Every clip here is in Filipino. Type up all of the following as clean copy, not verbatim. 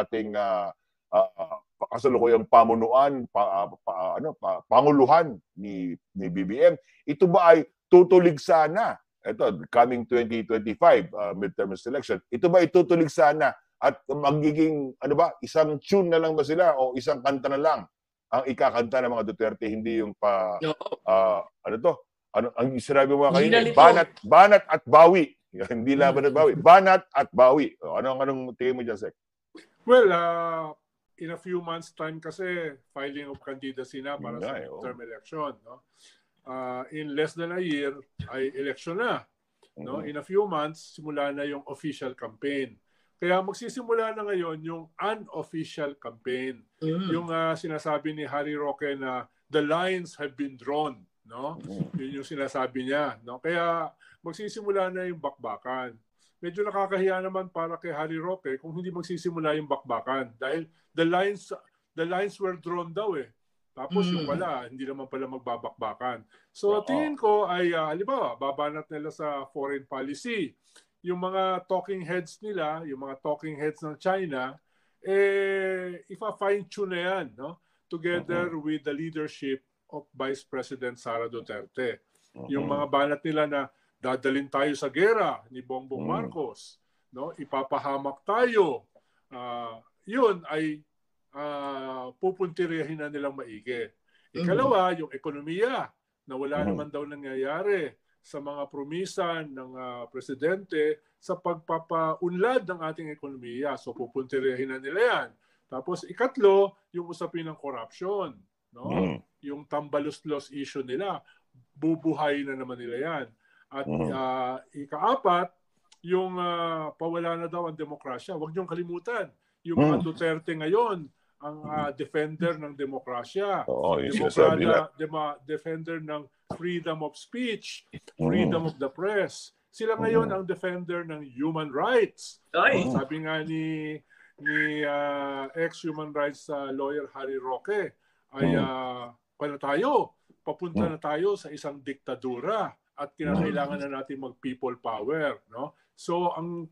ating kasalukuyang pamunuan, panguluhan ni BBM. Ito ba ay tutulig sana? Ito, coming 2025 midterm election. Ito ba itutulig sana at magiging isang tune na lang ba sila o isang kanta na lang ang ikakanta ng mga Duterte, hindi yung ang sinabi mo kanina, banat at bawi. Hindi laban at bawi. Banat at bawi. Anong tingin mo dyan, Sek? Well, in a few months time kasi filing of candidacy na para sa midterm election. No? In less than a year ay election na. No? In a few months, simula na yung official campaign. Kaya magsisimula na ngayon yung unofficial campaign. Yung sinasabi ni Harry Roque na the lines have been drawn. No? Yun yung sinasabi niya. No? Kaya magsisimula na yung bakbakan. Medyo nakakahiya naman para kay Harry Roque kung hindi magsisimula yung bakbakan. Dahil the lines were drawn daw eh. Tapos yung pala, hindi naman pala magbabakbakan. So tingin ko ay, halimbawa, babanat nila sa foreign policy. Yung mga talking heads nila, yung mga talking heads ng China, ipa-fine-tune na yan, no? Together with the leadership of Vice President Sara Duterte. Yung mga banat nila na dadalhin tayo sa gera ni Bongbong Marcos, no? Ipapahamak tayo. Yun ay pupuntirihin na nilang maigi. Ikalawa, yung ekonomiya na wala naman daw nangyayari sa mga promisan ng presidente sa pagpapaunlad ng ating ekonomiya. So pupuntirihin na nila yan. Tapos ikatlo, yung usapin ng corruption. No? Yung tambaluslos issue nila, bubuhay na naman nila yan. At ikaapat, yung pawala na daw ang demokrasya. Huwag niyong kalimutan. Yung mga Duterte ngayon, ang defender ng demokrasya. Defender ng freedom of speech, freedom of the press. Sila ngayon ang defender ng human rights. Sabi nga ni ex-human rights lawyer Harry Roque, ay papunta na tayo sa isang diktadura at kinakailangan na natin mag-people power. No? So ang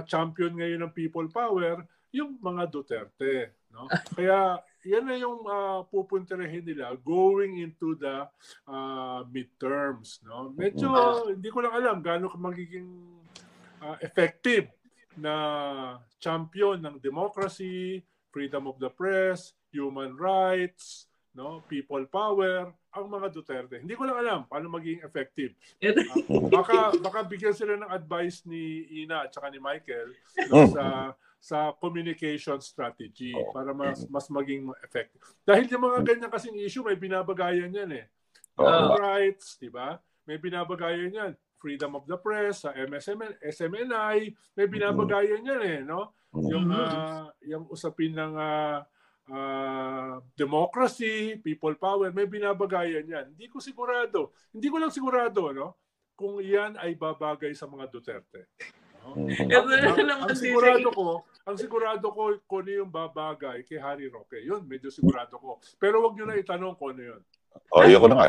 champion ngayon ng people power, yung mga Duterte. No? Kaya yan na yung pupuntahin nila going into the midterms. No? Medyo hindi ko lang alam gaano magiging effective na champion ng democracy, freedom of the press, human rights, no, people power, ang mga Duterte. Hindi ko lang alam paano maging effective. Baka bigyan sila ng advice ni Ina at saka ni Michael, no, sa communication strategy para mas maging effective. Dahil yung mga ganyan kasing issue, may binabagayan yan eh. Rights, di ba? May binabagayan yan. Freedom of the press, sa SMNI, may binabagayan yan eh, no? Yung usapin ng democracy, people power, may binabagayan yan. Hindi ko lang sigurado, no? Kung yan ay babagay sa mga Duterte. No? Ang sigurado ko kung ano yung babagay kay Harry Roque. Yun, medyo sigurado ko. Pero wag nyo na itanong kung ano yun. Ayoko na nga.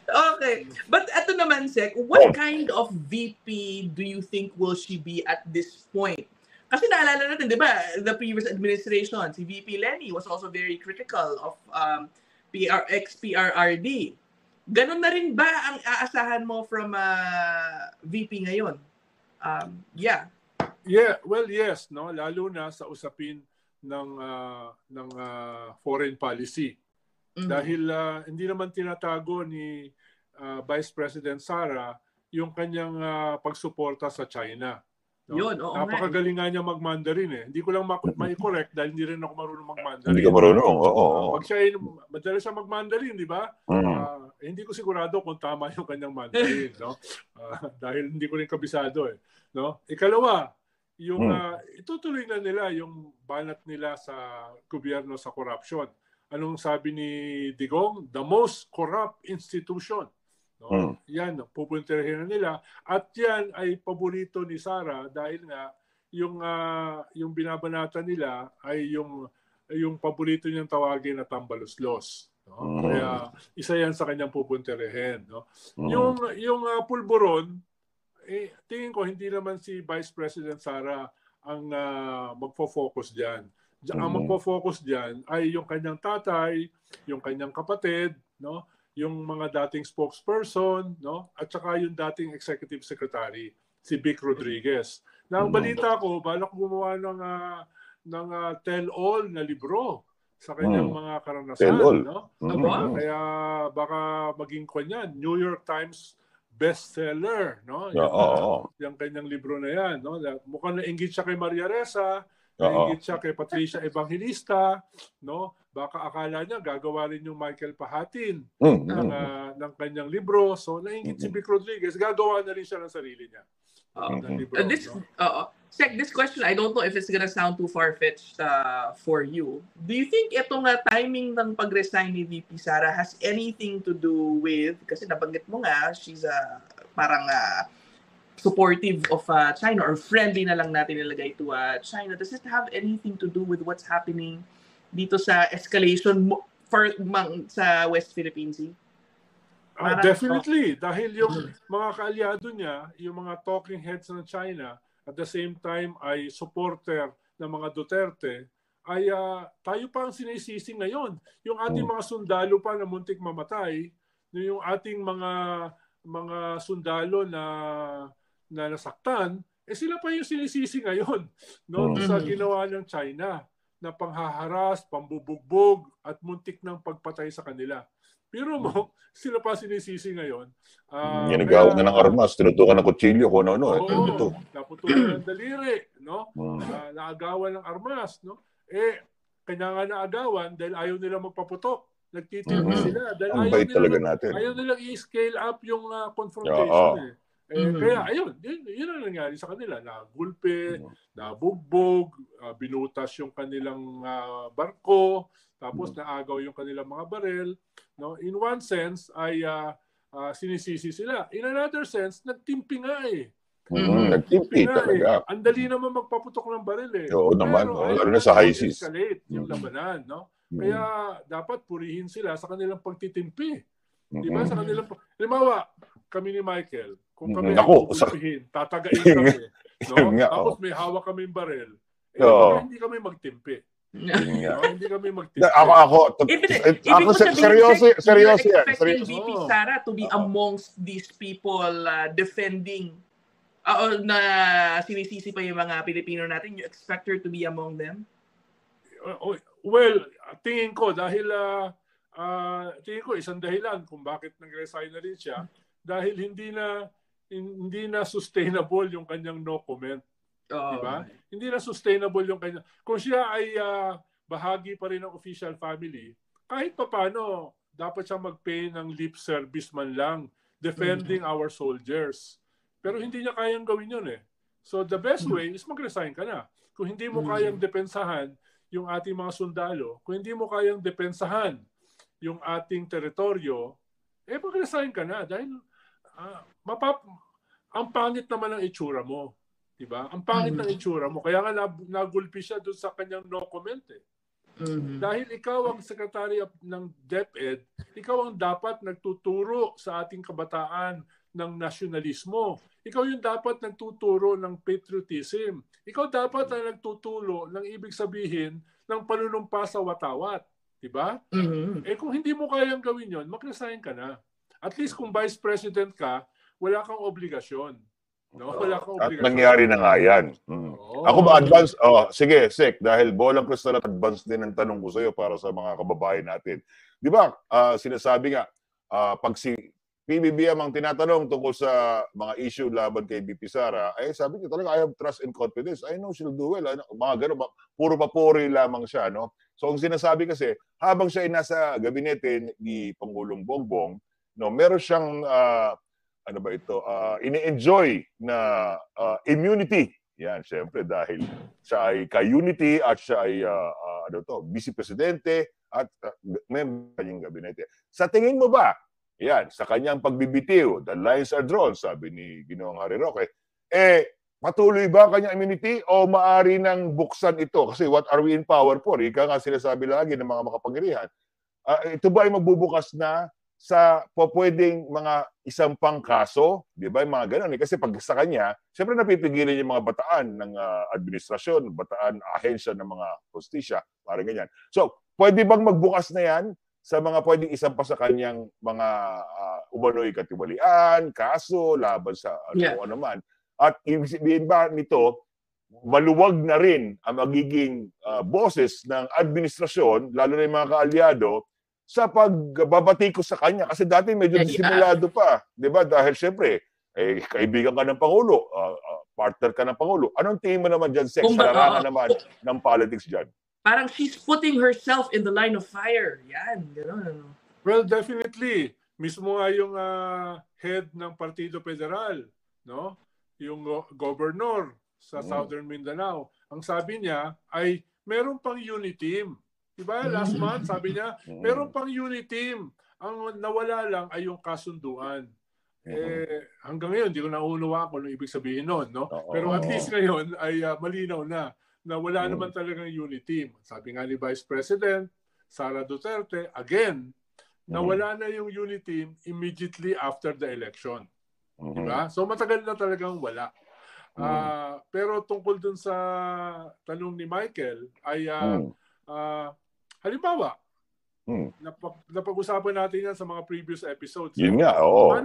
Okay. But eto naman, Sek, what kind of VP do you think will she be at this point? Kasi naalala natin, di ba, the previous administration, si VP Lenny was also very critical of ex-PRRD. Ganon na rin ba ang aasahan mo from VP ngayon? Yeah, well, yes, no, lalo na sa usapin ng foreign policy. Dahil hindi naman tinatago ni Vice President Sara yung kanyang pagsuporta sa China. No? Yun, napakagaling nga niya mag-Mandarin eh. Hindi ko lang ma-correct dahil hindi rin ako marunong mag-Mandarin. Hindi ka marunong, Pag siya madalas siya mag-Mandarin, di ba? Hindi ko sigurado kung tama yung kanyang Mandarin. No? Dahil hindi ko rin kabisado eh. No? Ikalawa, yung itutuloy na nila yung banat nila sa gobyerno sa corruption. Anong sabi ni Digong? The most corrupt institution. No? Yan, pupuntahin na nila. At yan ay paborito ni Sara dahil nga yung binabanata nila ay yung paborito niyang tawagin na tambaluslos. No? Kaya isa yan sa kanyang pupuntahin. No? Yung pulburon, tingin ko hindi naman si Vice President Sara ang magfo-focus diyan. Ang magfo-focus diyan ay yung kanyang tatay, yung kanyang kapatid, no? Yung mga dating spokesperson, no? At saka yung dating executive secretary, si Vic Rodriguez. Na ang balita ko, balak gumawa ng tell-all na libro sa kanyang mga karanasan, no? Kaya baka maging kanyan, New York Times bestseller, no? Yung kanyang libro na yan, no? Mukhang nainggit siya kay Maria Ressa, nainggit siya kay Patricia Evangelista, no? Baka akala niya gagawa rin yung Michael Pahatin ng kanyang libro. So nainggit si Vic Rodriguez, gagawa na rin siya ng sarili niya. This question, I don't know if it's gonna sound too far-fetched for you. Do you think itong timing ng pag-resign ni VP Sara has anything to do with, kasi nabanggit mo nga, she's parang supportive of China or friendly na lang natin nilagay to China. Does it have anything to do with what's happening dito sa escalation sa West Philippine Sea? Definitely. Dahil yung mga kaalyado niya, yung mga talking heads ng China, at the same time ay supporter ng mga Duterte, ay tayo pa ang sinisisi ngayon. Yung ating mga sundalo pa na muntik mamatay, yung ating mga sundalo na nasaktan, sila pa yung sinisisi ngayon, no? Sa ginawa ng China na panghaharas, pambubugbog, at muntik ng pagpatay sa kanila. Pero mo, sila pa sinisisi ngayon. Ginagawa na ng armas, tinutukan ng kutsilyo, kung ano-ano. Naputukan ng daliri, no? Naagawan ng armas, no? Kanya nga naagawan dahil ayaw nila magpaputok. Nagtitilbi sila. Dahil ayaw nilang i-scale up yung confrontation. Kaya ayun, yun ang nangyari sa kanila. Nagulpe, nabugbog, binutas yung kanilang barko, tapos naagaw yung kanilang mga barel. No? In one sense, ay sinisisi sila. In another sense, nagtimpi nga eh. Nagtimpi talaga. Ang dali naman magpaputok ng baril eh. Oo naman, lalo na sa high seas. Escalate yung labanan. No? Kaya dapat purihin sila sa kanilang pagtitimpi. Diba? Sa kanilang... Halimbawa, kami ni Michael, kung kami pupulpihin, tatagain kami. No? Tapos may hawak kaming baril. Hindi kami magtimpi. Hindi kami magtimpi. Ako seryoso yan. Expecting VP Sara to be amongst these people defending na sinisisi pa yung mga Pilipino natin. You expect her to be among them? Well, tingin ko dahil isang dahilan kung bakit nag-resign na rin siya dahil hindi na sustainable yung kanyang no comment. Diba? Hindi na sustainable yung kanya. Kung siya ay bahagi pa rin ng official family, kahit paano dapat siya mag-pay ng lip service man lang defending our soldiers. Pero hindi niya kayang gawin yun eh. So the best way is mag-resign ka na. Kung hindi mo kayang depensahan yung ating mga sundalo, kung hindi mo kayang depensahan yung ating teritoryo, mag-resign ka na. Dahil ang pangit naman ang itsura mo. Diba? Ang pangit ng itsura mo. Kaya nga nagulpi siya doon sa kanyang no comment eh. Dahil ikaw ang Secretary ng DepEd, ikaw ang dapat nagtuturo sa ating kabataan ng nasyonalismo. Ikaw yung dapat nagtuturo ng patriotism. Ikaw dapat ang nagtuturo ng ibig sabihin ng panunumpa sa watawat. Diba? Kung hindi mo kayang gawin yon, mag-resign ka na. At least kung Vice President ka, wala kang obligasyon. No, wala kang obligasyon. At nangyari na nga yan. Ako ba advance? Sige, Sek, dahil bolang kristal at advance din ang tanong ko sa iyo para sa mga kababayan natin. Di ba, sinasabi nga, pag si PBBM ang tinatanong tungkol sa mga issue laban kay VP Sara, sabi niya talaga, I have trust and confidence. I know she'll do well. Mga ganun, puro papuri lamang siya. No? So, ang sinasabi kasi, habang siya ay nasa gabinete ni Pangulong Bongbong, no, meron siyang ini-enjoy na immunity. Yan, syempre dahil siya ay ka-unity at siya ay vice presidente at member ng gabinete. Sa tingin mo ba, yan, sa kanyang pagbibitiw, the lines are drawn, sabi ni Ginoong Harry Roque, patuloy ba ang kanyang immunity o maari nang buksan ito? Kasi what are we in power for? Ika nga sinasabi lagi ng mga makapangyarihan. Ito ba ay magbubukas na sa pwedeng mga isang pangkaso, di ba? Yung mga ganun. Kasi pag sa kanya, siyempre napipigilan yung mga bataan ng administrasyon, bataan, ahensya ng mga hustisya, parang ganyan. So, pwede bang magbukas na yan sa mga pwedeng isampa sa kanyang mga umano'y katiwalian, kaso, laban sa kung ano man. At ibig sabihin ba nito, maluwag na rin ang magiging boses ng administrasyon, lalo na yung mga kaalyado, sa pagbabatikos sa kanya. Kasi dati medyo disimulado pa. Di ba? Dahil syempre, kaibigan ka ng Pangulo, partner ka ng Pangulo. Anong tingin mo naman dyan, Sex? Sa larangan naman ng politics dyan? Parang she's putting herself in the line of fire. Yan. Gano'n. Well, definitely. Mismo nga yung head ng Partido Federal, no? Yung governor sa Southern Mindanao. Ang sabi niya ay meron pang unit team. Diba? Last month, sabi niya, meron pang unit team. Ang nawala lang ay yung kasunduan. Hanggang ngayon, hindi ko nauunawa kung ano ibig sabihin nun. No? Pero at least ngayon ay malinaw na wala naman talagang unit team. Sabi nga ni Vice President Sara Duterte, again, nawala na yung unit team immediately after the election. Diba? So matagal na talagang wala. Pero tungkol dun sa tanong ni Michael ay halimbawa, napag-usapan natin yan sa mga previous episodes. Yun nga, oo.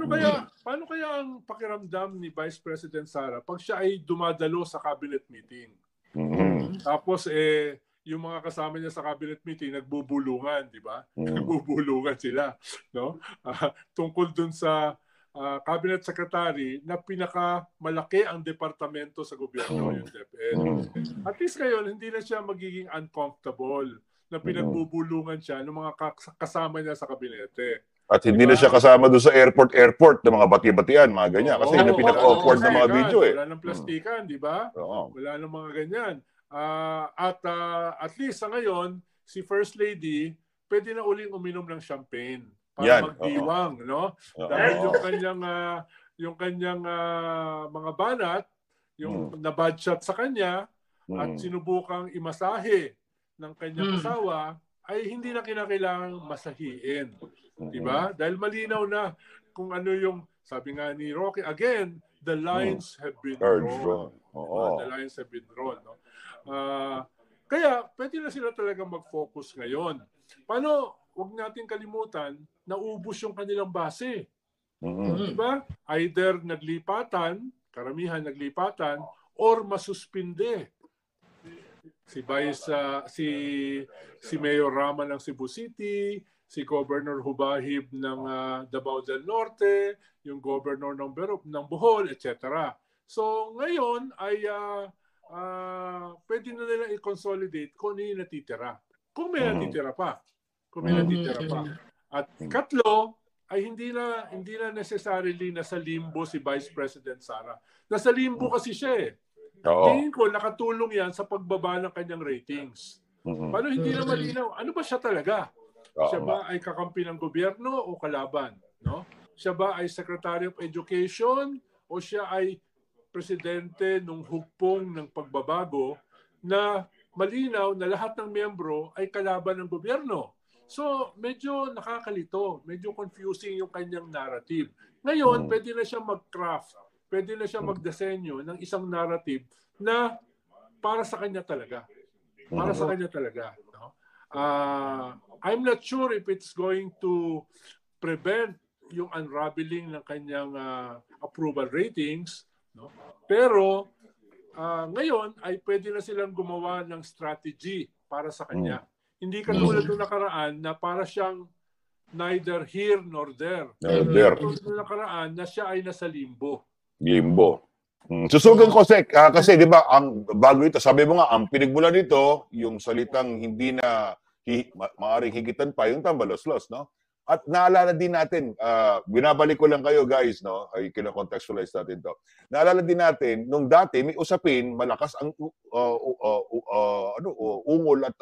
Paano kaya ang pakiramdam ni Vice President Sara pag siya ay dumadalo sa cabinet meeting? Tapos yung mga kasama niya sa cabinet meeting nagbubulungan, di ba? Nagbubulungan sila, no? Tungkol dun sa cabinet secretary na pinakamalaki ang departamento sa gobyerno, yung DepEd. At least ngayon, hindi na siya magiging uncomfortable na pinagbubulungan siya ng mga kasama niya sa kabinete. At hindi na siya kasama doon sa airport ng mga bati-batian, mga ganyan. Kasi yun yung pinaka-awkward na mga video eh. Wala ng plastikan, di ba? Wala ng mga ganyan. At least sa ngayon, si First Lady, pwede na uling uminom ng champagne para magdiwang, no? Dahil yung kanyang mga banat, yung na-bad shot sa kanya, at sinubukang imasahe ng kanyang asawa, ay hindi na kinakailangang masahiin. Diba? Dahil malinaw na kung ano yung, sabi nga ni Rocky, again, the lines have been drawn. The lines have been drawn. No? Kaya, pwede na sila talaga mag-focus ngayon. Paano, huwag natin kalimutan, naubos yung kanilang base. Diba? Either naglipatan, karamihan naglipatan, or masuspinde. Si Mayor Rama ng Cebu City, si Governor Hubahib ng Davao del Norte, yung Governor ng Bohol, etc. So ngayon ay pwede na nila i-consolidate kung ano yung natitira. Kung may natitira pa. At katlo, ay hindi na necessarily nasa limbo si Vice President Sara. Nasa limbo kasi siya eh. Tingin ko, nakatulong yan sa pagbaba ng kanyang ratings. Paano hindi na malinaw? Ano ba siya talaga? Siya ba ay kakampi ng gobyerno o kalaban? No? Siya ba ay Secretary of Education o siya ay presidente ng hugpong ng pagbabago na malinaw na lahat ng miyembro ay kalaban ng gobyerno? So, medyo nakakalito, medyo confusing yung kanyang narrative. Ngayon, pwede na siya mag-craft, pwede na siya magdisenyo ng isang narrative na para sa kanya talaga. Para sa kanya talaga. No? I'm not sure if it's going to prevent yung unraveling ng kanyang approval ratings. No? Pero, ngayon ay pwede na silang gumawa ng strategy para sa kanya. Hindi katulad ng nakaraan na para siyang neither here nor there. Katulad ng nakaraan na siya ay nasa limbo. Susugan ko, Sek, kasi di ba, ang bago ito, sabi mo nga, ang pinigmulan nito, yung salitang hindi na maaaring higitan pa, yung tambaloslos, no? At naalala din natin, binabalik ko lang kayo, guys, no? Ay, kino-contextualize natin to. Naalala din natin, nung dati, may usapin, malakas ang ungol at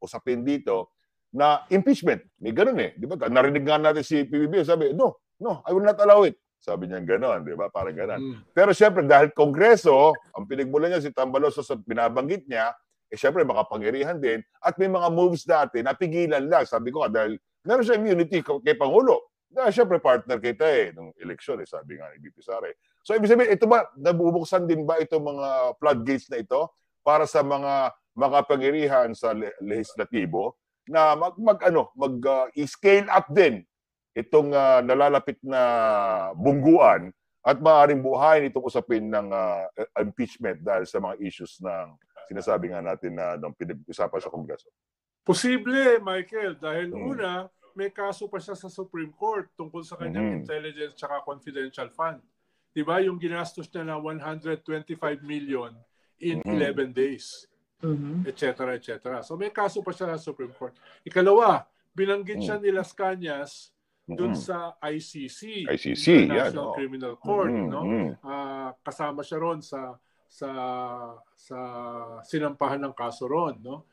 usapin dito, na impeachment. May ganun eh. Di ba? Narinig nga natin si PBB, sabi, no, I will not allow it. Sabi niya gano'n, di ba? Parang gano'n. Pero siyempre, dahil Kongreso, ang pinigmulan niya si Tambaloslos at binabanggit niya, siyempre makapangyarihan din. At may mga moves dati, napigilan lang. Sabi ko, dahil meron siya immunity kay Pangulo. Dahil siyempre partner kita nung eleksyon sabi nga ni VP Sara. So ibig sabihin, ito ba, nabubuksan din ba itong mga floodgates na ito para sa mga makapangyarihan sa lehislatibo na mag-scale up din itong nalalapit na bungguan at maaaring buhayin itong usapin ng impeachment dahil sa mga issues ng sinasabi nga natin na pinag-usapan sa Kongreso? Posible, Michael, dahil una, may kaso pa siya sa Supreme Court tungkol sa kanyang intelligence at confidential fund. Diba? Yung ginastos niya na 125 million in 11 days, etc. etc. So may kaso pa siya sa Supreme Court. Ikalawa, binanggit siya ni Las Cañas doon sa ICC, National Criminal Court, no? Kasama siya ron sa sinampahan ng kaso ron, no?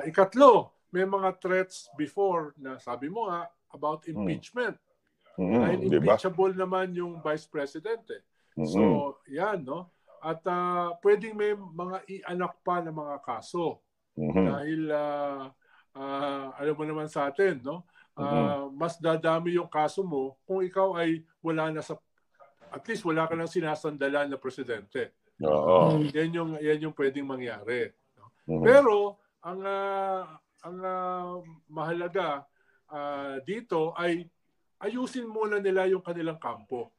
Ikatlo, may mga threats before na sabi mo nga about impeachment. Dahil impeachable naman yung Vice President. So, yan, no? At pwedeng may mga ianak pa na mga kaso. Dahil, alam mo naman sa atin, no? Mas dadami yung kaso mo kung ikaw ay wala na at least wala ka nang sinasandalan na presidente. Yan yung pwedeng mangyari. No? Pero, ang mahalaga dito ay ayusin muna nila yung kanilang kampo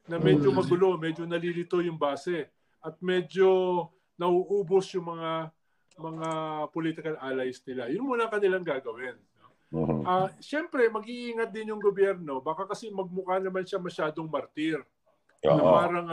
na medyo magulo, medyo nalilito yung base at medyo nauubos yung mga political allies nila. Yun muna kanilang gagawin. Siyempre, mag-iingat din yung gobyerno. Baka kasi magmukha naman siya masyadong martir. Na parang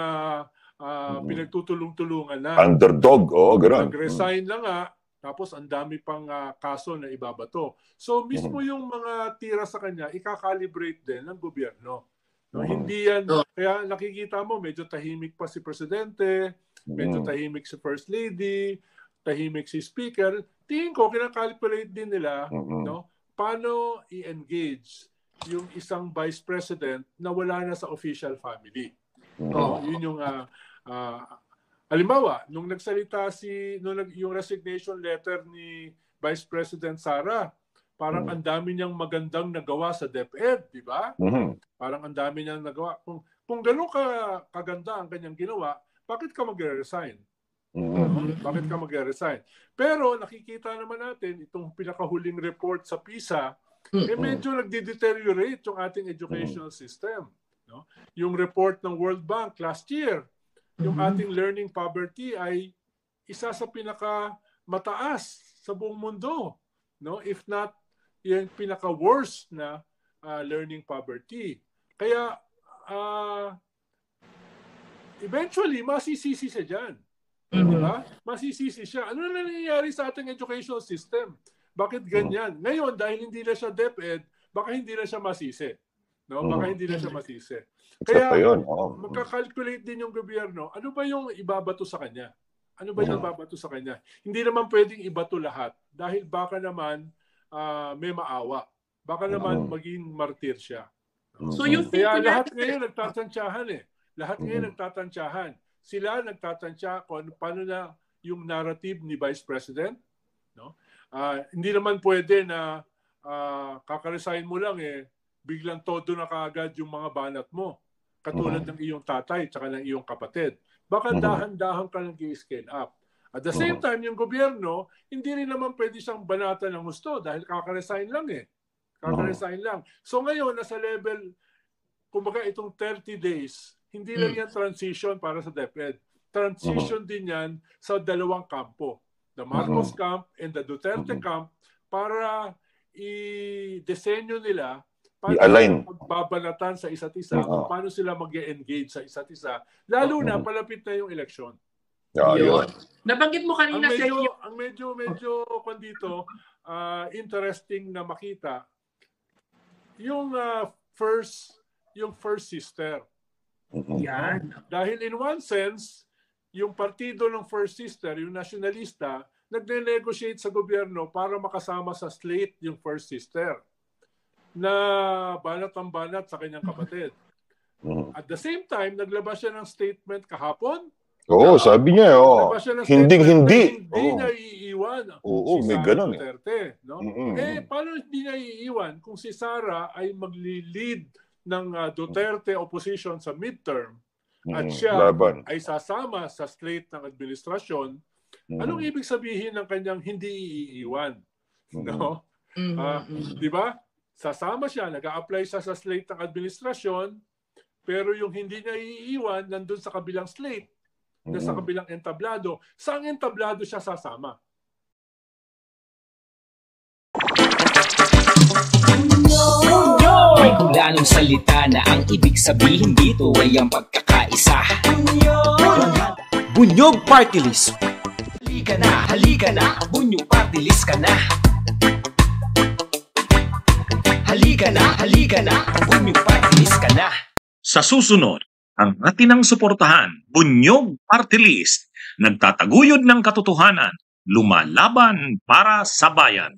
pinagtutulong-tulungan na. Underdog, gano'n. Nag-resign lang tapos ang dami pang kaso na ibabato. So mismo yung mga tira sa kanya, ikakalibrate din ng gobyerno. No, hindi yan, kaya nakikita mo medyo tahimik pa si Presidente, medyo tahimik si First Lady, tahimik si Speaker. Tingin ko, kinakalculate din nila no, paano i-engage yung isang Vice President na wala na sa official family. No, yun yung halimbawa, nung nagsalita yung resignation letter ni Vice President Sara, parang ang dami niyang magandang nagawa sa DepEd, di ba? Parang ang dami niyang nagawa. Kung gano'n kaganda ang kanyang ginawa, bakit ka mag-resign? Bakit ka mag-resign? Pero nakikita naman natin itong pinakahuling report sa PISA, medyo nagde-deteriorate yung ating educational system. No? Yung report ng World Bank last year, yung ating learning poverty ay isa sa pinakamataas sa buong mundo. No? If not, yung pinaka-worst na learning poverty. Kaya, eventually, masisisi siya dyan. Diba? Masisisi siya. Ano na nangyayari sa ating educational system? Bakit ganyan? Ngayon, dahil hindi na siya DepEd, baka hindi na siya masisi. No? Baka hindi na siya masisi. Kaya, magkakalculate din yung gobyerno, ano ba yung ibabato sa kanya? Ano ba yung ibabato sa kanya? Hindi naman pwedeng ibato lahat dahil baka naman may maawa. Baka naman maging martir siya. So you think kaya lahat ngayon nagtatansyahan Lahat ngayon nagtatansyahan. Sila nagtatansya kung paano na yung narrative ni Vice President. No? Hindi naman pwede na kakaresign mo lang biglang todo na kaagad yung mga banat mo. Katulad ng iyong tatay at ng iyong kapatid. Baka dahan-dahan ka nang i-scale up. At the same time, yung gobyerno, hindi rin naman pwede siyang banatan ng gusto dahil kakaresign lang Kakaresign lang. So ngayon, nasa level, kumbaga itong 30 days, hindi lang yan transition para sa DepEd. Transition din yan sa dalawang kampo. The Marcos camp and the Duterte camp para i-desenyo nila i-align, magbabanatan sa isa't isa, paano sila mag-engage sa isa't isa, lalo na palapit na yung eleksyon. Yun. Nabanggit mo kanina ang medyo dito, interesting na makita yung first sister. Yan. Dahil in one sense, yung partido ng first sister, yung nationalista, nagne-negotiate sa gobyerno para makasama sa slate yung first sister na banat ang banat sa kanyang kapatid. At the same time, naglabas siya ng statement kahapon Oo, sabi niya, Diba siya ng hindi. statement na hindi Oo. niya iiwan Oo, si may Sara ganun Duterte. No? Mm-mm. Paano hindi niya iiwan kung si Sara ay magli-lead ng Duterte opposition sa midterm at siya Laban. ay sasama sa slate ng administrasyon? Anong ibig sabihin ng kanyang hindi iiwan? No? Di ba? Sasama siya, nag-a-apply siya sa slate ng administrasyon, pero yung hindi niya iiwan nandun sa kabilang slate, sa kabilang entablado. Saan entablado siya sasama? May kulanong salita na ang ibig sabihin dito ay ang pagkakaisa. Bunyog Party List. Halika na, Bunyog Party List ka na. Halika na, Bunyog Party List ka na. Sa susunod, ang atinang suportahan, Bunyog Party List, nagtataguyod ng katotohanan, lumalaban para sa bayan.